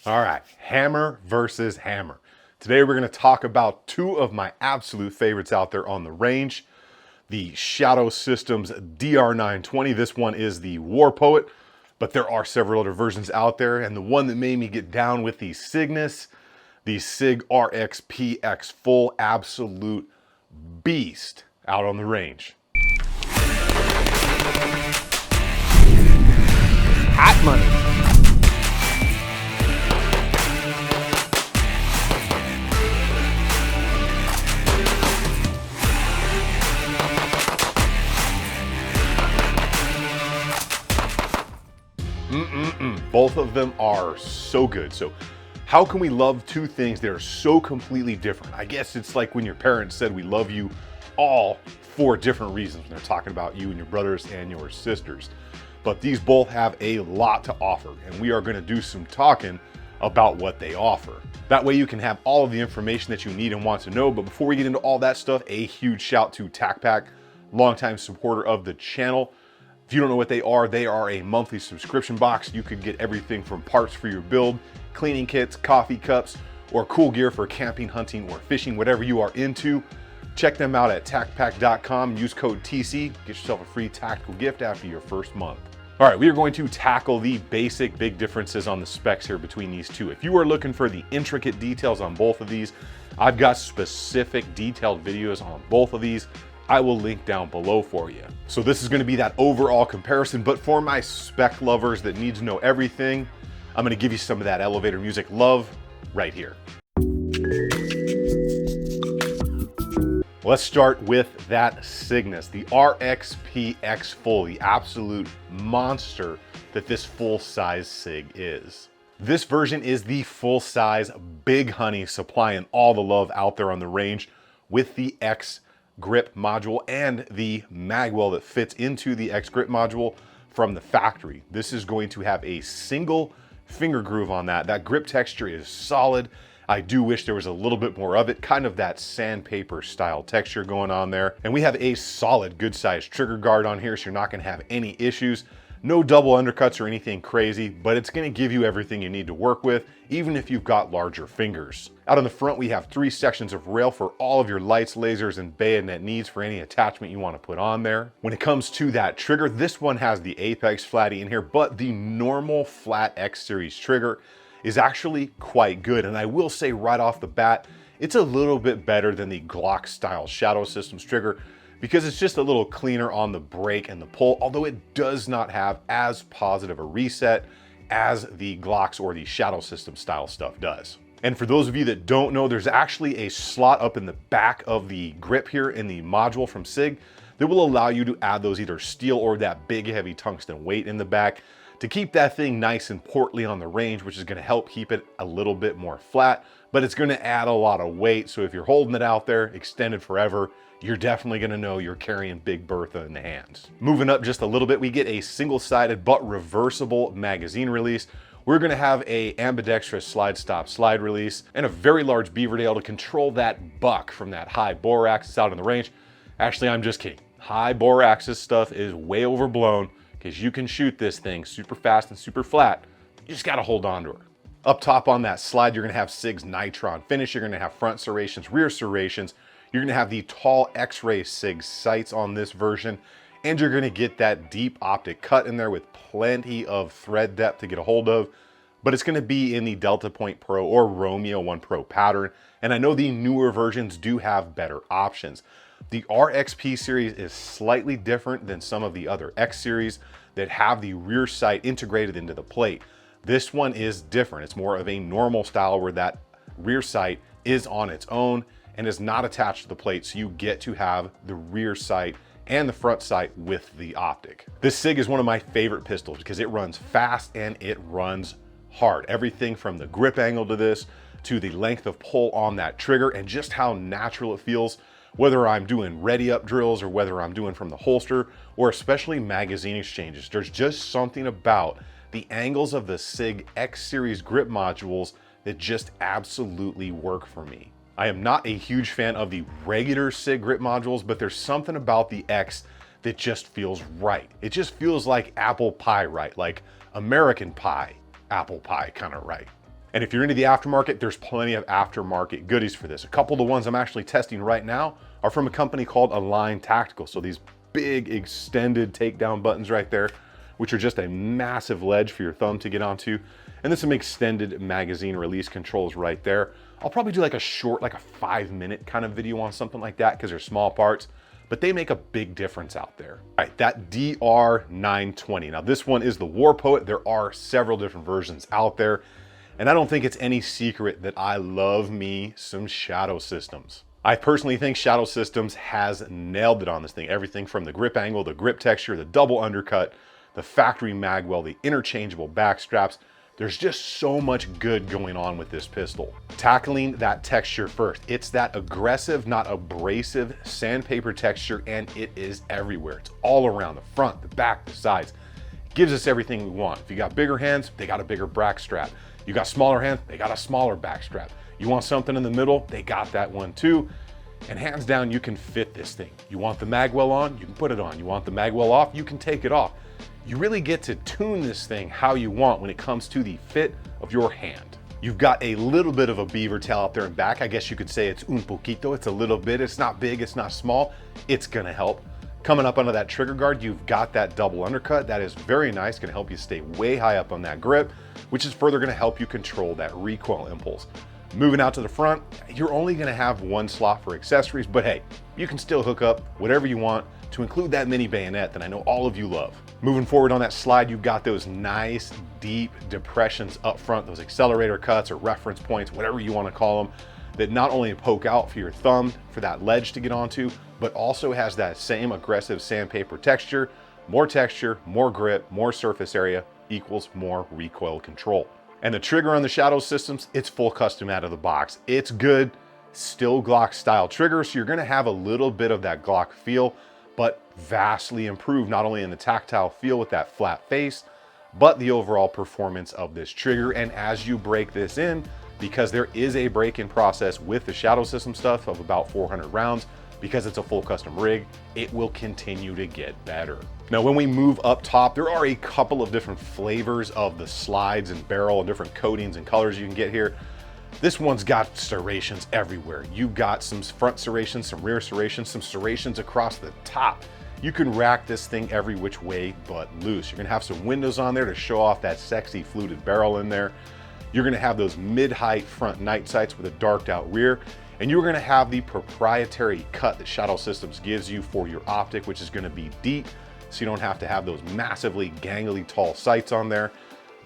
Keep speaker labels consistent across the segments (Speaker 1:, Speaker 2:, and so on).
Speaker 1: All right, hammer versus hammer. Today we're gonna talk about two of my absolute favorites out there on the range. The Shadow Systems DR920. This one is the War Poet, but there are several other versions out there. And the one that made me get down with the Cygnus, the SIG RXP X Full, absolute beast out on the range.
Speaker 2: Hot money.
Speaker 1: Both of them are so good. So how can we love two things that are so completely different? I guess it's like when your parents said we love you all for different reasons when they're talking about you and your brothers and your sisters. But these both have a lot to offer, and we are going to do some talking about what they offer. That way you can have all of the information that you need and want to know. But before we get into all that stuff, a huge shout to TacPack, longtime supporter of the channel. If you don't know what they are a monthly subscription box. You could get everything from parts for your build, cleaning kits, coffee cups, or cool gear for camping, hunting, or fishing, whatever you are into. Check them out at tacpack.com. Use code TC. Get yourself a free tactical gift after your first month. All right, we are going to tackle the basic big differences on the specs here between these two. If you are looking for the intricate details on both of these, I've got specific detailed videos on both of these. I will link down below for you. So this is going to be that overall comparison, but for my spec lovers that need to know everything, I'm going to give you some of that elevator music love right here. Let's start with that Cygnus, the RXP X Full, the absolute monster that this full-size SIG is. This version is the full-size Big Honey, supplying all the love out there on the range with the X grip module and the magwell that fits into the X grip module from the factory. This is going to have a single finger groove on that. That grip texture is solid. I do wish there was a little bit more of it, kind of that sandpaper style texture going on there. And we have a solid, good sized trigger guard on here, so you're not gonna have any issues. No double undercuts or anything crazy, but it's gonna give you everything you need to work with, even if you've got larger fingers. Out on the front, we have 3 sections of rail for all of your lights, lasers, and bayonet needs for any attachment you wanna put on there. When it comes to that trigger, this one has the Apex flatty in here, but the normal flat X series trigger is actually quite good. And I will say right off the bat, it's a little bit better than the Glock style Shadow Systems trigger because it's just a little cleaner on the break and the pull, although it does not have as positive a reset as the Glocks or the Shadow System style stuff does. And for those of you that don't know, there's actually a slot up in the back of the grip here in the module from SIG that will allow you to add those either steel or that big heavy tungsten weight in the back to keep that thing nice and portly on the range, which is going to help keep it a little bit more flat, but it's going to add a lot of weight. So if you're holding it out there extended forever, you're definitely going to know you're carrying Big Bertha in the hands. Moving up just a little bit, we get a single-sided but reversible magazine release. We're going to have a ambidextrous slide stop slide release and a very large beaver tail to control that buck from that high bore axis out in the range. Actually, I'm just kidding. High bore axis stuff is way overblown, because you can shoot this thing super fast and super flat. You just got to hold on to her. Up top on that slide, you're going to have SIG's Nitron finish. You're going to have front serrations, rear serrations. You're going to have the tall X-ray SIG sights on this version. And you're going to get that deep optic cut in there with plenty of thread depth to get a hold of. But it's going to be in the Delta Point Pro or Romeo 1 Pro pattern. And I know the newer versions do have better options. The RXP series is slightly different than some of the other X series that have the rear sight integrated into the plate. This one is different. It's more of a normal style where that rear sight is on its own and is not attached to the plate, so you get to have the rear sight and the front sight with the optic. This SIG is one of my favorite pistols because it runs fast and it runs hard. Everything from the grip angle to this, to the length of pull on that trigger, and just how natural it feels, whether I'm doing ready up drills or whether I'm doing from the holster, or especially magazine exchanges. There's just something about the angles of the SIG X series grip modules that just absolutely work for me. I am not a huge fan of the regular SIG grip modules, but there's something about the X that just feels right. It just feels like apple pie right, like American pie, apple pie kind of right. And if you're into the aftermarket, there's plenty of aftermarket goodies for this. A couple of the ones I'm actually testing right now are from a company called Align Tactical. So these big extended takedown buttons right there, which are just a massive ledge for your thumb to get onto. And then some extended magazine release controls right there. I'll probably do like a short, like a 5-minute kind of video on something like that because they're small parts, but they make a big difference out there. All right, that DR920. Now this one is the War Poet. There are several different versions out there, and I don't think it's any secret that I love me some Shadow Systems. I personally think Shadow Systems has nailed it on this thing. Everything from the grip angle, the grip texture, the double undercut, the factory magwell, the interchangeable back straps. There's just so much good going on with this pistol. Tackling that texture first. It's that aggressive, not abrasive sandpaper texture, and it is everywhere. It's all around the front, the back, the sides. It gives us everything we want. If you got bigger hands, they got a bigger back strap. You got smaller hands, they got a smaller back strap. You want something in the middle, they got that one too. And hands down, you can fit this thing. You want the magwell on, you can put it on. You want the magwell off, you can take it off. You really get to tune this thing how you want when it comes to the fit of your hand. You've got a little bit of a beaver tail out there and back. I guess you could say it's un poquito. It's a little bit. It's not big, it's not small. It's gonna help. Coming up under that trigger guard, you've got that double undercut. That is very nice, gonna help you stay way high up on that grip, which is further gonna help you control that recoil impulse. Moving out to the front, you're only gonna have one slot for accessories, but hey, you can still hook up whatever you want to include that mini bayonet that I know all of you love. Moving forward on that slide, you've got those nice deep depressions up front, those accelerator cuts or reference points, whatever you want to call them, that not only poke out for your thumb for that ledge to get onto, but also has that same aggressive sandpaper texture. More grip, more surface area equals more recoil control. And the trigger on the Shadow Systems, it's full custom out of the box. It's good, still Glock style trigger, so you're gonna have a little bit of that Glock feel, but vastly improved, not only in the tactile feel with that flat face, but the overall performance of this trigger. And as you break this in, because there is a break-in process with the Shadow System stuff of about 400 rounds, because it's a full custom rig, it will continue to get better. Now, when we move up top, there are a couple of different flavors of the slides and barrel and different coatings and colors you can get here. This one's got serrations everywhere. You've got some front serrations, some rear serrations, some serrations across the top. You can rack this thing every which way but loose. You're gonna have some windows on there to show off that sexy fluted barrel in there. You're gonna have those mid-height front night sights with a darked out rear. And you're gonna have the proprietary cut that Shadow Systems gives you for your optic, which is gonna be deep, so you don't have to have those massively gangly tall sights on there.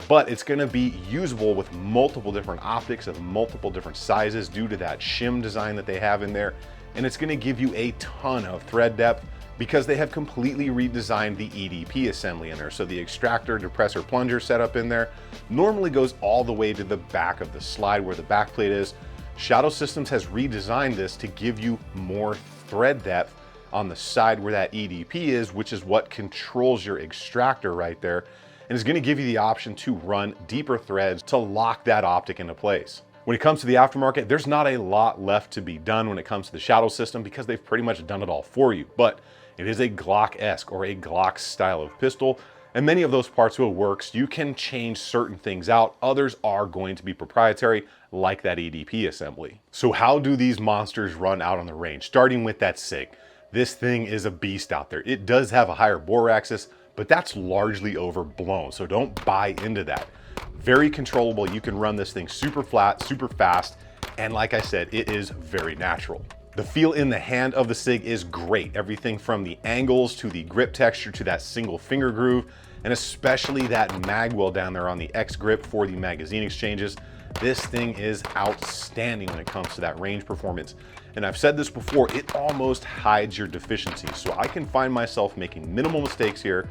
Speaker 1: But it's gonna be usable with multiple different optics of multiple different sizes due to that shim design that they have in there. And it's gonna give you a ton of thread depth because they have completely redesigned the EDP assembly in there. So the extractor, depressor, plunger setup in there normally goes all the way to the back of the slide where the back plate is. Shadow Systems has redesigned this to give you more thread depth on the side where that EDP is, which is what controls your extractor right there. And is gonna give you the option to run deeper threads to lock that optic into place. When it comes to the aftermarket, there's not a lot left to be done when it comes to the Shadow System because they've pretty much done it all for you. But it is a Glock-esque or a Glock style of pistol, and many of those parts will work. So you can change certain things out. Others are going to be proprietary, like that EDP assembly. So how do these monsters run out on the range? Starting with that SIG. This thing is a beast out there. It does have a higher bore axis, but that's largely overblown, so don't buy into that. Very controllable. You can run this thing super flat, super fast, and like I said, it is very natural. The feel in the hand of the SIG is great. Everything from the angles to the grip texture to that single finger groove, and especially that magwell down there on the X grip for the magazine exchanges. This thing is outstanding when it comes to that range performance. And I've said this before, it almost hides your deficiencies. So I can find myself making minimal mistakes here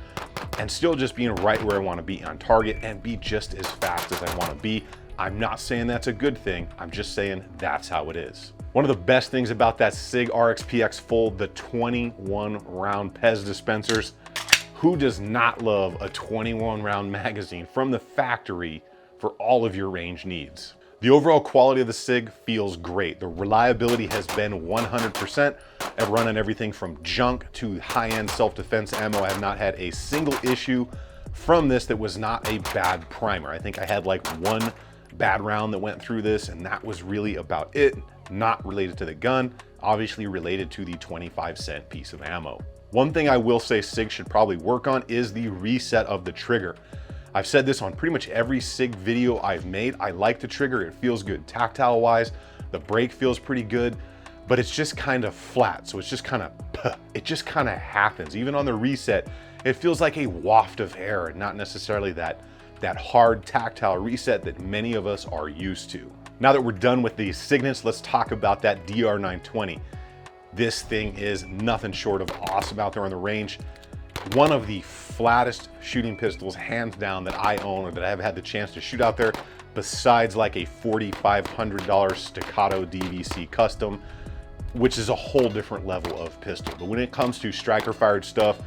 Speaker 1: and still just being right where I want to be on target and be just as fast as I want to be. I'm not saying that's a good thing. I'm just saying that's how it is. One of the best things about that SIG RXP X Full, the 21 round Pez dispensers. Who does not love a 21 round magazine from the factory for all of your range needs? The overall quality of the SIG feels great. The reliability has been 100%. I've run on everything from junk to high-end self-defense ammo. I have not had a single issue from this that was not a bad primer. I think I had like one bad round that went through this, and that was really about it. Not related to the gun, obviously related to the 25-cent piece of ammo. One thing I will say SIG should probably work on is the reset of the trigger. I've said this on pretty much every SIG video I've made. I like the trigger, it feels good tactile wise, the brake feels pretty good, but it's just kind of flat. So it's just kind of happens. Even on the reset, it feels like a waft of air and not necessarily that hard tactile reset that many of us are used to. Now that we're done with the signets, let's talk about that DR920. This thing is nothing short of awesome out there on the range. One of the flattest shooting pistols, hands down, that I own or that I've had the chance to shoot out there, besides like a $4,500 Staccato DVC custom, which is a whole different level of pistol. But when it comes to striker fired stuff,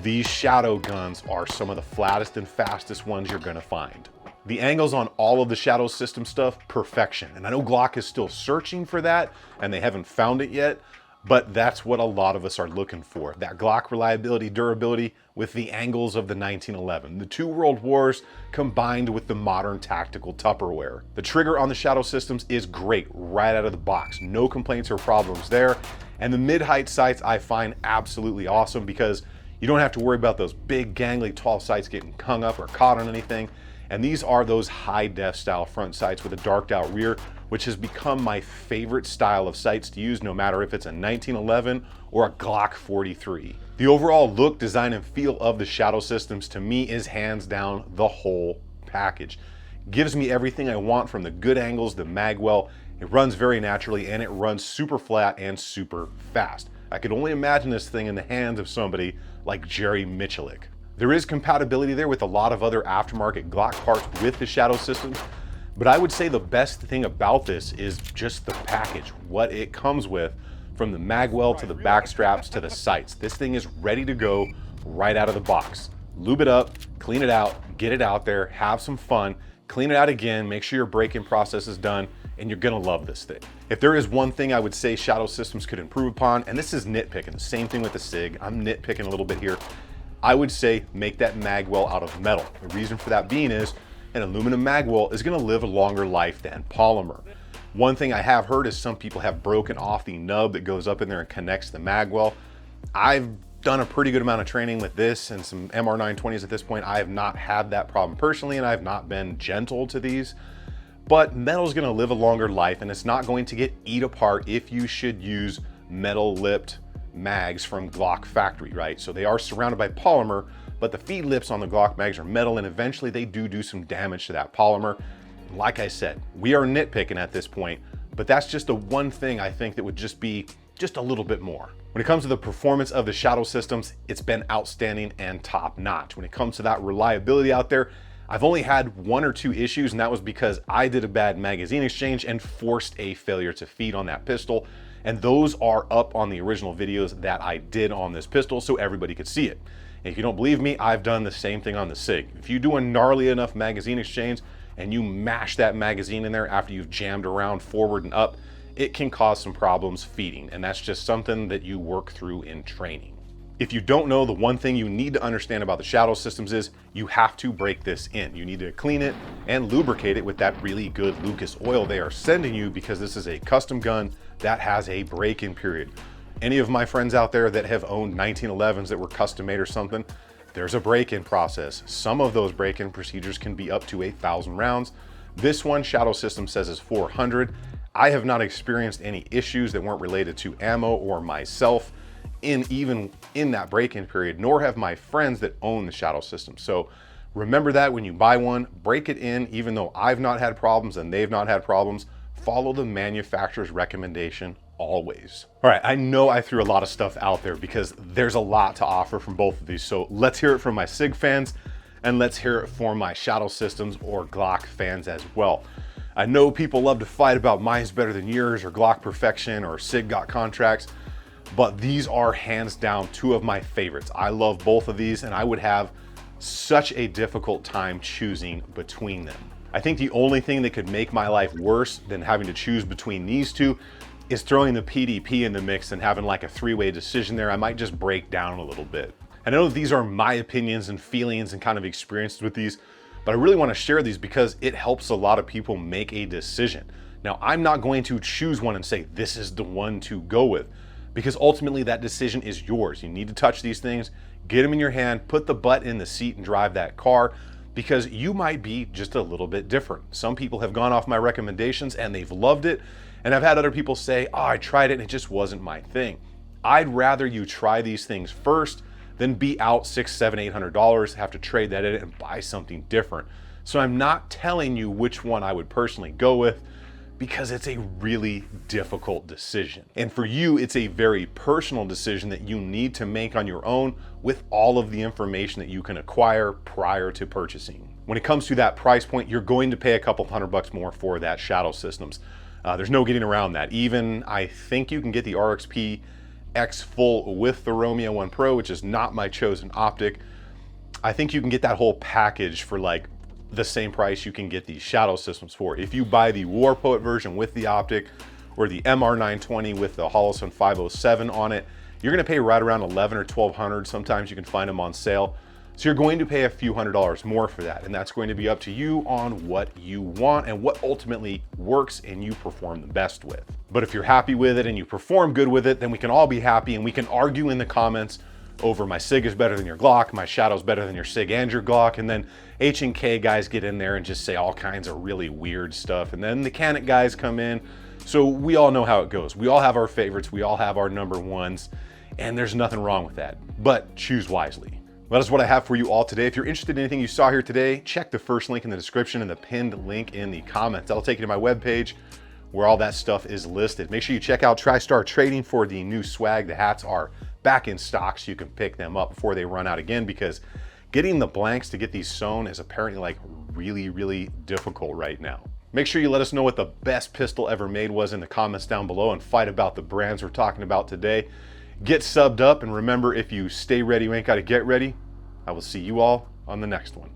Speaker 1: these Shadow guns are some of the flattest and fastest ones you're gonna find. The angles on all of the Shadow system stuff, perfection. And I know Glock is still searching for that and they haven't found it yet, but that's what a lot of us are looking for. That Glock reliability, durability with the angles of the 1911. The two world wars combined with the modern tactical Tupperware. The trigger on the Shadow systems is great right out of the box. No complaints or problems there. And the mid-height sights I find absolutely awesome because you don't have to worry about those big gangly tall sights getting hung up or caught on anything. And these are those high def style front sights with a darked out rear, which has become my favorite style of sights to use, no matter if it's a 1911 or a Glock 43. The overall look, design, and feel of the Shadow systems to me is hands down the whole package. Gives me everything I want from the good angles, the mag well, it runs very naturally, and it runs super flat and super fast. I could only imagine this thing in the hands of somebody like Jerry Michalik. There is compatibility there with a lot of other aftermarket Glock parts with the Shadow systems, but I would say the best thing about this is just the package, what it comes with, from the magwell to the back straps to the sights. This thing is ready to go right out of the box. Lube it up, clean it out, get it out there, have some fun, clean it out again, make sure your braking process is done, and you're gonna love this thing. If there is one thing I would say Shadow systems could improve upon, and this is nitpicking, the same thing with the SIG, I'm nitpicking a little bit here, I would say make that magwell out of metal. The reason for that being is an aluminum magwell is gonna live a longer life than polymer. One thing I have heard is some people have broken off the nub that goes up in there and connects the magwell. I've done a pretty good amount of training with this and some MR920s at this point. I have not had that problem personally, and I've not been gentle to these. But metal's gonna live a longer life, and it's not going to get eat apart if you should use metal lipped mags from Glock factory, right? So they are surrounded by polymer, but the feed lips on the Glock mags are metal, and eventually they do some damage to that polymer. Like I said, we are nitpicking at this point, but that's just the one thing I think that would just be just a little bit more. When it comes to the performance of the Shadow systems, it's been outstanding and top notch. When it comes to that reliability out there, I've only had 1 or 2 issues, and that was because I did a bad magazine exchange and forced a failure to feed on that pistol. And those are up on the original videos that I did on this pistol so everybody could see it. And if you don't believe me, I've done the same thing on the SIG. If you do a gnarly enough magazine exchange and you mash that magazine in there after you've jammed around forward and up, it can cause some problems feeding. And that's just something that you work through in training. If you don't know, the one thing you need to understand about the Shadow systems is you have to break this in. You need to clean it and lubricate it with that really good Lucas oil they are sending you, because this is a custom gun that has a break-in period. Any of my friends out there that have owned 1911s that were custom made or something, there's a break-in process. Some of those break-in procedures can be up to 1,000 rounds. This one, Shadow System says is 400. I have not experienced any issues that weren't related to ammo or myself even in that break-in period, nor have my friends that own the Shadow system. So remember that when you buy one, break it in. Even though I've not had problems and they've not had problems, follow the manufacturer's recommendation always. All right, I know I threw a lot of stuff out there because there's a lot to offer from both of these. So let's hear it from my SIG fans, and let's hear it from my Shadow systems or Glock fans as well. I know people love to fight about mine's better than yours, or Glock perfection, or SIG got contracts, but these are hands down 2 of my favorites. I love both of these, and I would have such a difficult time choosing between them. I think the only thing that could make my life worse than having to choose between these 2 is throwing the PDP in the mix and having like a 3-way decision there. I might just break down a little bit. I know that these are my opinions and feelings and kind of experiences with these, But I really want to share these because it helps a lot of people make a decision. Now, I'm not going to choose one and say, this is the one to go with, because ultimately that decision is yours. You need to touch these things, get them in your hand, put the butt in the seat and drive that car, because you might be just a little bit different. Some people have gone off my recommendations and they've loved it. And I've had other people say, oh, I tried it and it just wasn't my thing. I'd rather you try these things first than be out $600, $700, $800, have to trade that in and buy something different. So I'm not telling you which one I would personally go with, because it's a really difficult decision. And for you, it's a very personal decision that you need to make on your own with all of the information that you can acquire prior to purchasing. When it comes to that price point, you're going to pay a couple $100 more for that shadow systems. There's no getting around that. Even I think you can get the RXP X Full with the Romeo 1 Pro, which is not my chosen optic. I think you can get that whole package for like the same price you can get these shadow systems for. If you buy the War Poet version with the optic, or the MR920 with the Holosun 507 on it, you're gonna pay right around $1,100 or $1,200. Sometimes you can find them on sale. So you're going to pay a few $100s more for that. And that's going to be up to you on what you want and what ultimately works and you perform the best with. But if you're happy with it and you perform good with it, then we can all be happy, and we can argue in the comments over my SIG is better than your Glock, my Shadow's better than your SIG and your Glock, and then H&K guys get in there and just say all kinds of really weird stuff, and then the Canon guys come in. So we all know how it goes. We all have our favorites, we all have our number ones, and there's nothing wrong with that, but choose wisely. That is what I have for you all today. If you're interested in anything you saw here today, check the first link in the description and the pinned link in the comments. That'll take you to my webpage where all that stuff is listed. Make sure you check out TriStar Trading for the new swag. The hats are back in stock, so you can pick them up before they run out again, because getting the blanks to get these sewn is apparently like really difficult right now. Make sure you let us know what the best pistol ever made was in the comments down below, and fight about the brands we're talking about today. Get subbed up, and remember, if you stay ready, you ain't got to get ready. I will see you all on the next one.